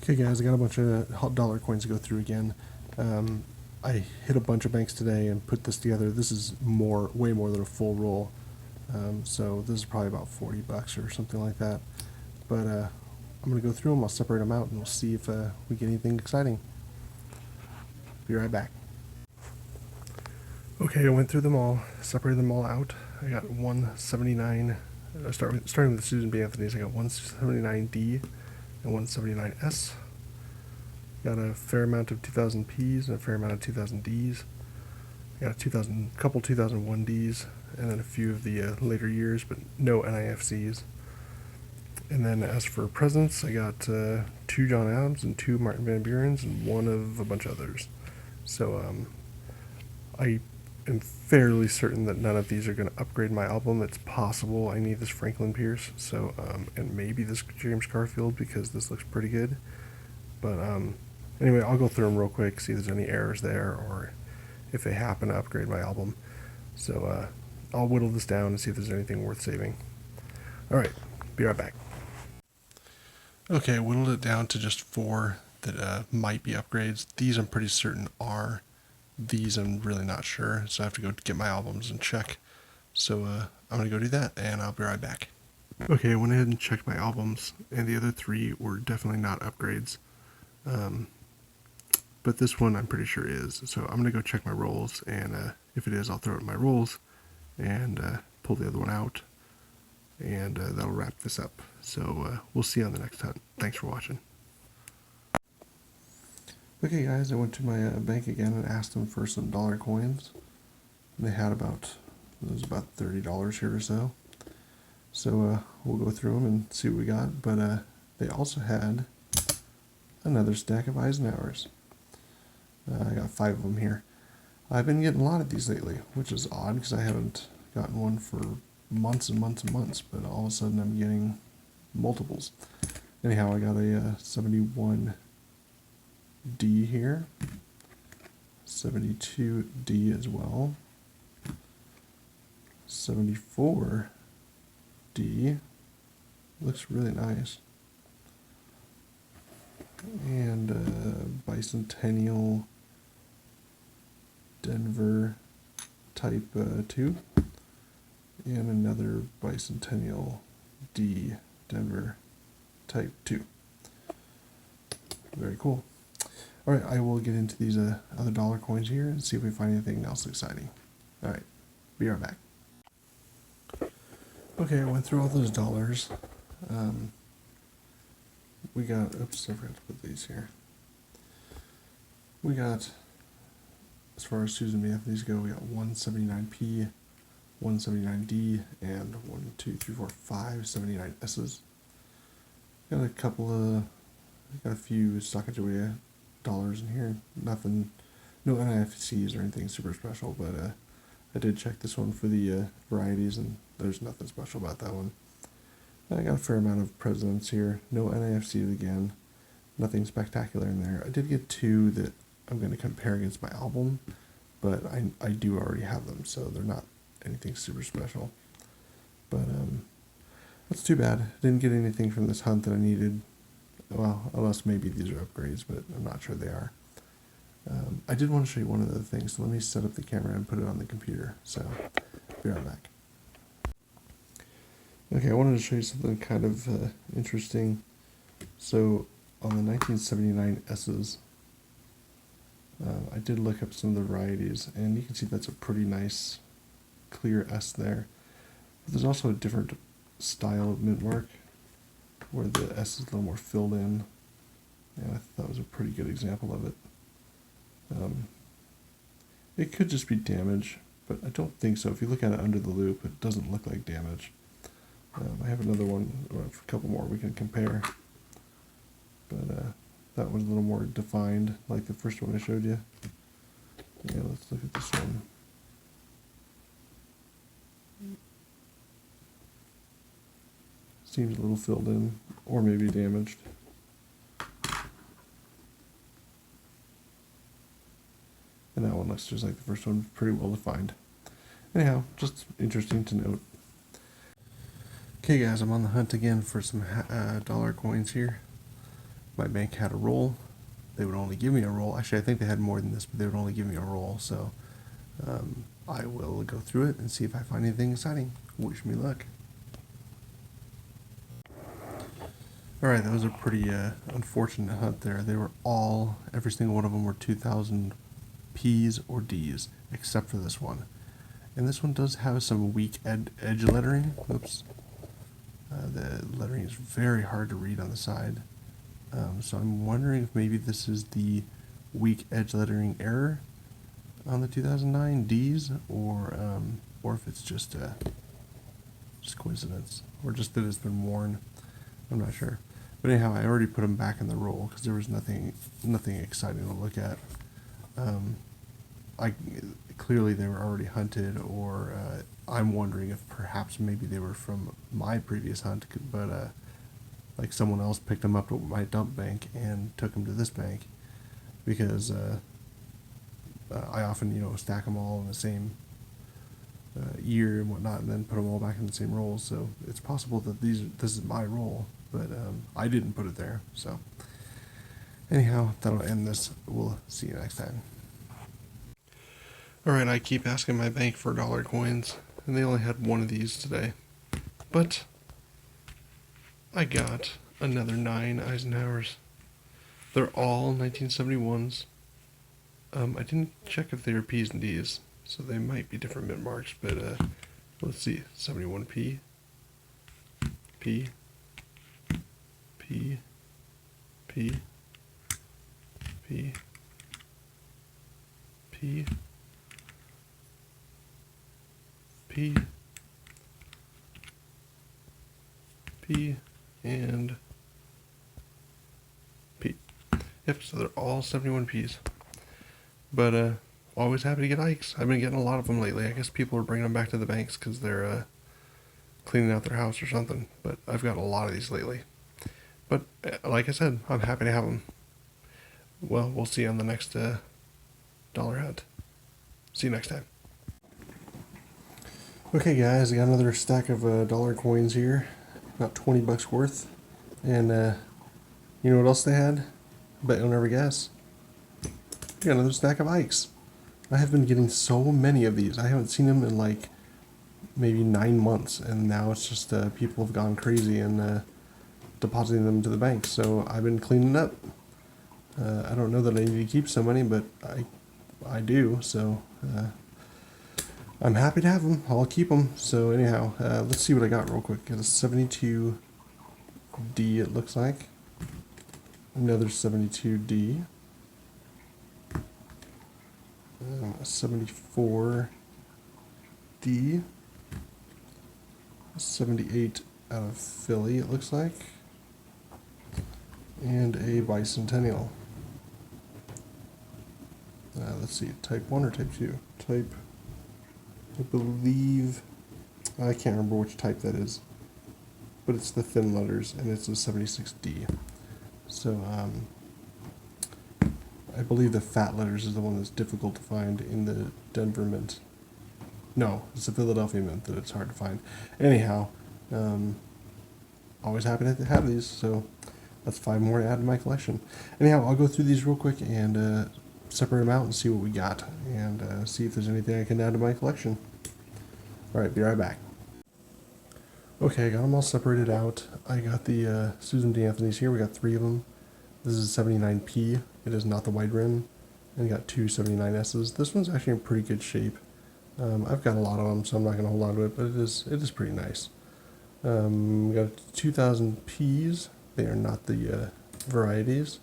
Okay guys, I got a bunch of hot dollar coins to go through again. I hit a bunch of banks today and put this together. This is way more than a full roll. So this is probably about 40 bucks or something like that. But I'm going to go through them, I'll separate them out, and we'll see if we get anything exciting. Be right back. Okay, I went through them all, separated them all out. I got 179, starting with the Susan B. Anthony's, I got 179D and 179S. Got a fair amount of 2000Ps and a fair amount of 2000Ds. Got a couple 2001Ds, and then a few of the later years, but no NIFCs. And then as for presents, I got 2 John Adams and 2 Martin Van Buren's and 1 of a bunch of others. So I am fairly certain that none of these are going to upgrade my album. It's possible I need this Franklin Pierce, so and maybe this James Garfield, because this looks pretty good. But anyway, I'll go through them real quick, see if there's any errors there or if they happen to upgrade my album. So I'll whittle this down and see if there's anything worth saving. Alright, be right back. Okay, I whittled it down to just 4 that might be upgrades. These I'm pretty certain are. These I'm really not sure, so I have to go get my albums and check. So I'm going to go do that, and I'll be right back. Okay, I went ahead and checked my albums, and the other 3 were definitely not upgrades. But this one I'm pretty sure is, so I'm going to go check my rolls, and if it is, I'll throw it in my rolls, and pull the other one out, and that'll wrap this up. So we'll see you on the next hunt. Thanks for watching. Okay guys, I went to my bank again and asked them for some dollar coins. They had about $30 here or so. So we'll go through them and see what we got. But they also had another stack of Eisenhowers. I got 5 of them here. I've been getting a lot of these lately, which is odd because I haven't gotten one for months and months and months, but all of a sudden I'm getting multiples. Anyhow, I got a 71D here, 72D as well, 74D, looks really nice, and Bicentennial Denver Type 2, and another Bicentennial D Denver Type 2. Very cool. Alright, I will get into these other dollar coins here and see if we find anything else exciting. Alright, be right back. Okay, I went through all those dollars. We got, oops, I forgot to put these here. We got, as far as Susan B. Anthony's go, we got 179P, 179D, and 1, 2, 3, 4, 5 79S's. Got a few Sacagawea dollars in here. Nothing, no NIFCs or anything super special, but I did check this one for the varieties, and there's nothing special about that one. I got a fair amount of presidents here. No NIFCs again. Nothing spectacular in there. I did get 2 that I'm going to compare against my album, but I do already have them, so they're not anything super special. But that's too bad. Didn't get anything from this hunt that I needed. Well, unless maybe these are upgrades, but I'm not sure they are. I did want to show you one of the things, so let me set up the camera and put it on the computer. So, be right back. Okay, I wanted to show you something kind of interesting. So, on the 1979 S's, I did look up some of the varieties, and you can see that's a pretty nice, clear S there. But there's also a different style of mint mark, where the S is a little more filled in, and I thought that was a pretty good example of it. It could just be damage, but I don't think so. If you look at it under the loop, it doesn't look like damage. I have another one, a couple more we can compare, but that one's a little more defined, like the first one I showed you. Yeah, let's look at this one. Seems a little filled in, or maybe damaged. And that one looks just like the first one, pretty well defined. Anyhow, just interesting to note. Okay guys, I'm on the hunt again for some dollar coins here. my bank had a roll, they would only give me a roll. Actually, I think they had more than this, but they would only give me a roll. So I will go through it and see if I find anything exciting. Wish me luck. Alright, that was a pretty unfortunate hunt there. They were all, every single one of them were 2000 P's or D's, except for this one. And this one does have some weak edge lettering. Oops. The lettering is very hard to read on the side. So I'm wondering if maybe this is the weak edge lettering error on the 2009 D's, or if it's just coincidence, or just that it's been worn. I'm not sure. But anyhow, I already put them back in the roll because there was nothing exciting to look at. Clearly they were already hunted, or I'm wondering if perhaps maybe they were from my previous hunt, but like someone else picked them up at my dump bank and took them to this bank, because I often stack them all in the same year and whatnot, and then put them all back in the same rolls. So it's possible that this is my roll, but I didn't put it there. So anyhow, that'll end this. We'll see you next time. Alright, I keep asking my bank for dollar coins, and they only had one of these today. But I got another 9 Eisenhowers. They're all 1971s. I didn't check if they were P's and D's, so they might be different mint marks, but let's see. 71P, P, P, P, P, P, P, P, and P. Yep, so they're all 71 Ps. But always happy to get Ikes. I've been getting a lot of them lately. I guess people are bringing them back to the banks because they're cleaning out their house or something. But I've got a lot of these lately. But like I said, I'm happy to have them. Well, we'll see you on the next dollar hunt. See you next time. Okay guys, I got another stack of dollar coins here, about 20 bucks worth, and you know what else they had? Bet you'll never guess. I got another stack of Ikes. I have been getting so many of these. I haven't seen them in like maybe 9 months, and now it's just people have gone crazy and depositing them to the bank. So I've been cleaning up. I don't know that I need to keep so many, but I do. So. I'm happy to have them. I'll keep them. So anyhow, let's see what I got real quick. Got a 72D, it looks like. Another 72D. A 74D. A 78 out of Philly, it looks like. And a bicentennial. Let's see, type 1 or type 2? I believe, I can't remember which type that is, but it's the thin letters, and it's a 76D. So, I believe the fat letters is the one that's difficult to find in the Denver mint. No, it's the Philadelphia mint that it's hard to find. Anyhow, always happy to have these, so that's 5 more to add to my collection. Anyhow, I'll go through these real quick and separate them out and see what we got, and see if there's anything I can add to my collection. Alright, be right back. Okay, I got them all separated out. I got the Susan D. Anthony's here. We got 3 of them. This is a 79P. It is not the wide rim. And we got 2 79S's. This one's actually in pretty good shape. I've got a lot of them, so I'm not going to hold on to it, but it is pretty nice. We got 2000 P's. They are not the varieties.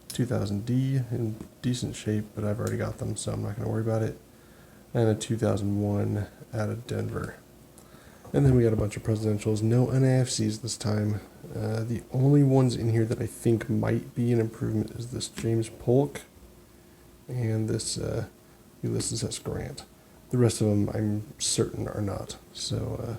2000D in decent shape, but I've already got them, so I'm not going to worry about it. And a 2001 out of Denver. And then we got a bunch of presidentials. No NAFCs this time. The only ones in here that I think might be an improvement is this James Polk and this Ulysses S. Grant. The rest of them I'm certain are not. So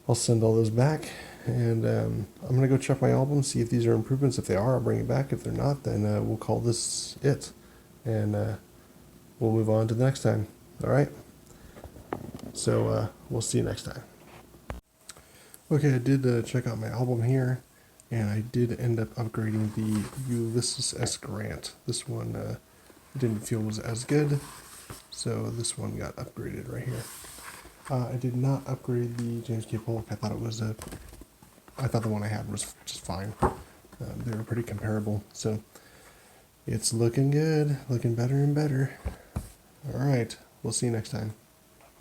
I'll send all those back. And I'm going to go check my album, see if these are improvements. If they are, I'll bring it back. If they're not, then we'll call this it. And we'll move on to the next time. All right? So we'll see you next time. Okay, I did check out my album here. And I did end up upgrading the Ulysses S. Grant. This one didn't feel was as good, so this one got upgraded right here. I did not upgrade the James K. Polk. I thought the one I had was just fine. They were pretty comparable, so it's looking good, looking better and better. All right, we'll see you next time.